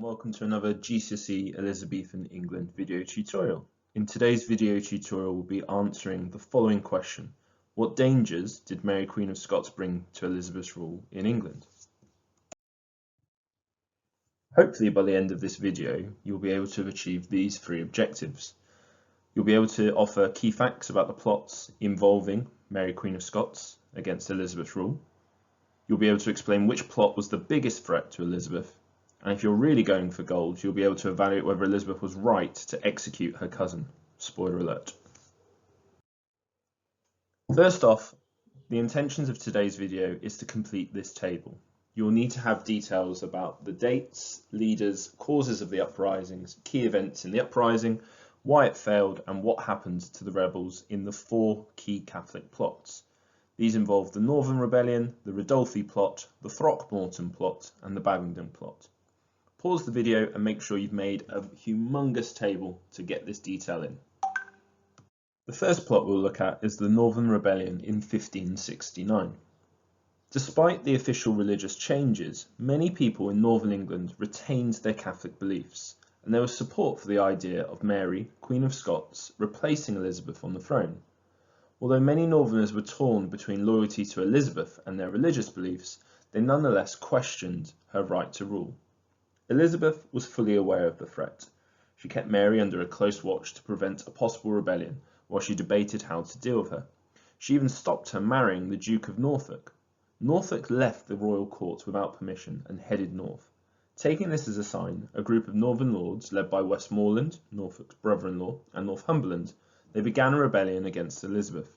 welcome to another GCSE Elizabethan England video tutorial. In today's video tutorial we'll be answering the following question. What dangers did Mary Queen of Scots bring to Elizabeth's rule in England? Hopefully by the end of this video you'll be able to achieve these three objectives. You'll be able to offer key facts about the plots involving Mary Queen of Scots against Elizabeth's rule. You'll be able to explain which plot was the biggest threat to Elizabeth. And if you're really going for gold, you'll be able to evaluate whether Elizabeth was right to execute her cousin. Spoiler alert. First off, the intentions of today's video is to complete this table. You'll need to have details about the dates, leaders, causes of the uprisings, key events in the uprising, why it failed, and what happened to the rebels in the four key Catholic plots. These involve the Northern Rebellion, the Ridolfi Plot, the Throckmorton Plot, and the Babington Plot. Pause the video and make sure you've made a humongous table to get this detail in. The first plot we'll look at is the Northern Rebellion in 1569. Despite the official religious changes, many people in Northern England retained their Catholic beliefs, and there was support for the idea of Mary, Queen of Scots, replacing Elizabeth on the throne. Although many Northerners were torn between loyalty to Elizabeth and their religious beliefs, they nonetheless questioned her right to rule. Elizabeth was fully aware of the threat. She kept Mary under a close watch to prevent a possible rebellion while she debated how to deal with her. She even stopped her marrying the Duke of Norfolk. Norfolk left the royal court without permission and headed north. Taking this as a sign, a group of northern lords led by Westmoreland, Norfolk's brother-in-law, and Northumberland, they began a rebellion against Elizabeth.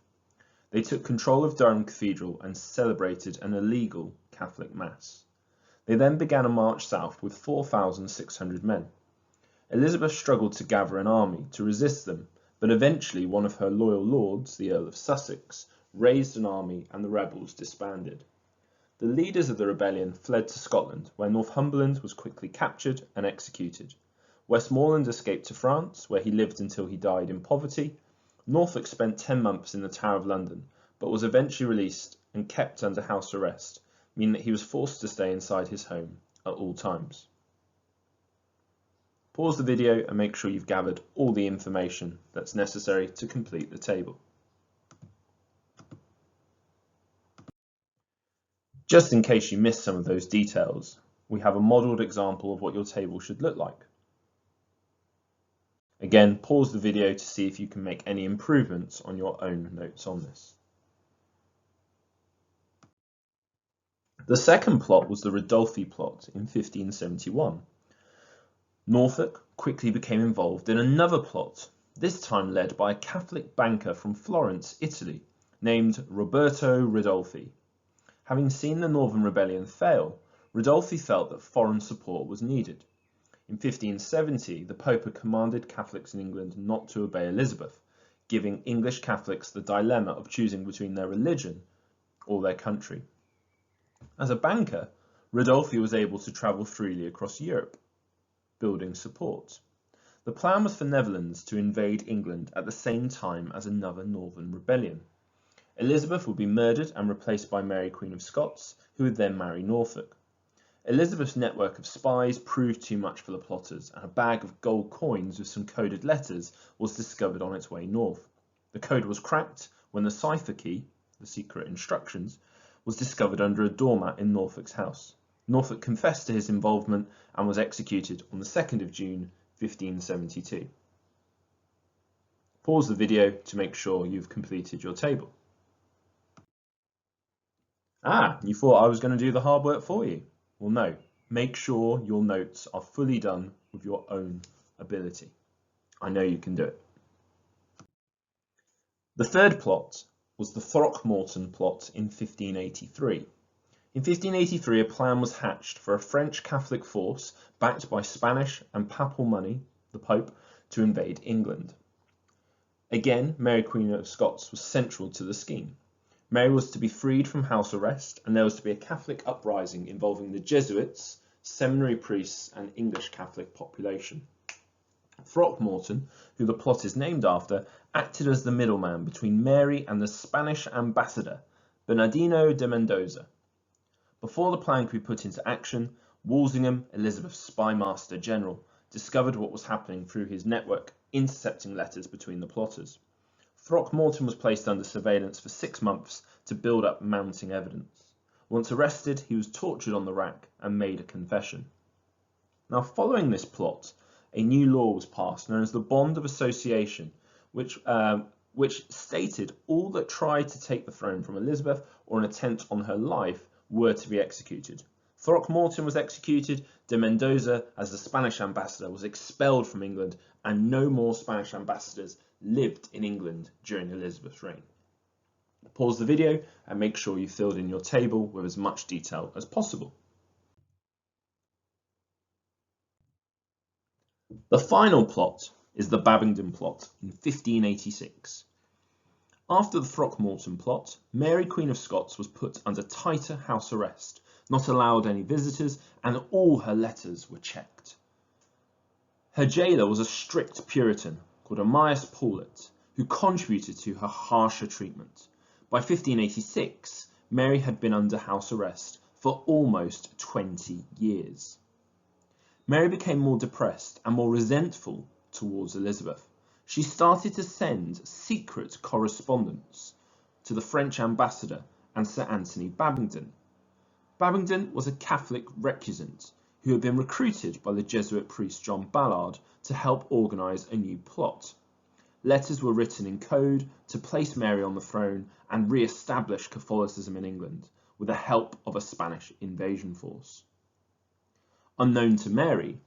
They took control of Durham Cathedral and celebrated an illegal Catholic Mass. They then began a march south with 4,600 men. Elizabeth struggled to gather an army to resist them, but eventually one of her loyal lords, the Earl of Sussex, raised an army and the rebels disbanded. The leaders of the rebellion fled to Scotland, where Northumberland was quickly captured and executed. Westmoreland escaped to France, where he lived until he died in poverty. Norfolk spent 10 months in the Tower of London, but was eventually released and kept under house arrest, meaning that he was forced to stay inside his home at all times. Pause the video and make sure you've gathered all the information that's necessary to complete the table. Just in case you missed some of those details, we have a modelled example of what your table should look like. Again, pause the video to see if you can make any improvements on your own notes on this. The second plot was the Ridolfi Plot in 1571. Norfolk quickly became involved in another plot, this time led by a Catholic banker from Florence, Italy, named Roberto Ridolfi. Having seen the Northern Rebellion fail, Ridolfi felt that foreign support was needed. In 1570, the Pope had commanded Catholics in England not to obey Elizabeth, giving English Catholics the dilemma of choosing between their religion or their country. As a banker, Ridolfi was able to travel freely across Europe, building support. The plan was for Netherlands to invade England at the same time as another Northern Rebellion. Elizabeth would be murdered and replaced by Mary Queen of Scots, who would then marry Norfolk. Elizabeth's network of spies proved too much for the plotters, and a bag of gold coins with some coded letters was discovered on its way north. The code was cracked when the cipher key, the secret instructions, was discovered under a doormat in Norfolk's house. Norfolk confessed to his involvement and was executed on the 2nd of June 1572. Pause the video to make sure you've completed your table. You thought I was going to do the hard work for you? Well, no. Make sure your notes are fully done with your own ability. I know you can do it. The third plot was the Throckmorton Plot in 1583. In 1583, a plan was hatched for a French Catholic force backed by Spanish and papal money, the Pope, to invade England. Again, Mary Queen of Scots was central to the scheme. Mary was to be freed from house arrest, and there was to be a Catholic uprising involving the Jesuits, seminary priests, and English Catholic population. Throckmorton, who the plot is named after, acted as the middleman between Mary and the Spanish ambassador, Bernardino de Mendoza. Before the plan could be put into action, Walsingham, Elizabeth's spy master general, discovered what was happening through his network, intercepting letters between the plotters. Throckmorton was placed under surveillance for 6 months to build up mounting evidence. Once arrested, he was tortured on the rack and made a confession. Now, following this plot, a new law was passed known as the Bond of Association, which stated all that tried to take the throne from Elizabeth or an attempt on her life were to be executed. Throckmorton was executed, de Mendoza, as the Spanish ambassador, was expelled from England, and no more Spanish ambassadors lived in England during Elizabeth's reign. Pause the video and make sure you filled in your table with as much detail as possible. The final plot is the Babington Plot in 1586. After the Throckmorton Plot, Mary Queen of Scots was put under tighter house arrest, not allowed any visitors, and all her letters were checked. Her jailer was a strict Puritan called Amias Paulet, who contributed to her harsher treatment. By 1586, Mary had been under house arrest for almost 20 years. Mary became more depressed and more resentful towards Elizabeth. She started to send secret correspondence to the French ambassador and Sir Anthony Babington. Babington was a Catholic recusant who had been recruited by the Jesuit priest John Ballard to help organise a new plot. Letters were written in code to place Mary on the throne and re-establish Catholicism in England with the help of a Spanish invasion force. Unknown to Mary,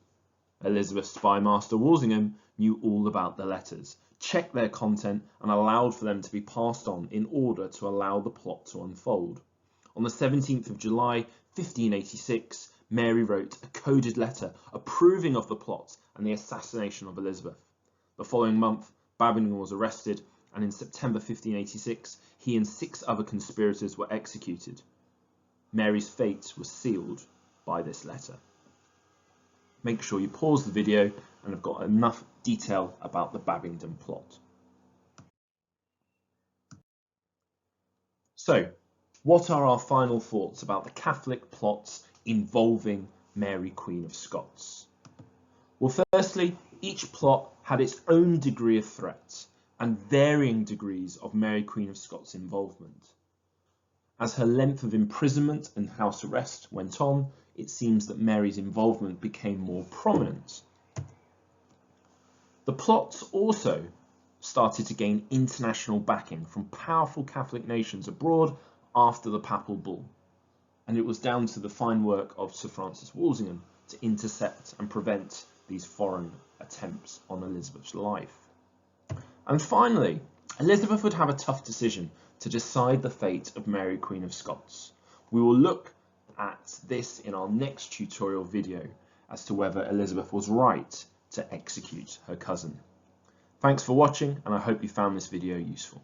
Elizabeth's spy master Walsingham knew all about the letters, checked their content and allowed for them to be passed on in order to allow the plot to unfold. On the 17th of July 1586, Mary wrote a coded letter approving of the plot and the assassination of Elizabeth. The following month, Babington was arrested, and in September 1586, he and 6 other conspirators were executed. Mary's fate was sealed by this letter. Make sure you pause the video and have got enough detail about the Babington plot. So, what are our final thoughts about the Catholic plots involving Mary Queen of Scots? Well, firstly, each plot had its own degree of threat and varying degrees of Mary Queen of Scots' involvement. As her length of imprisonment and house arrest went on, it seems that Mary's involvement became more prominent. The plots also started to gain international backing from powerful Catholic nations abroad after the Papal Bull, and it was down to the fine work of Sir Francis Walsingham to intercept and prevent these foreign attempts on Elizabeth's life. And finally, Elizabeth would have a tough decision to decide the fate of Mary Queen of Scots. We will look at this in our next tutorial video as to whether Elizabeth was right to execute her cousin. Thanks for watching, and I hope you found this video useful.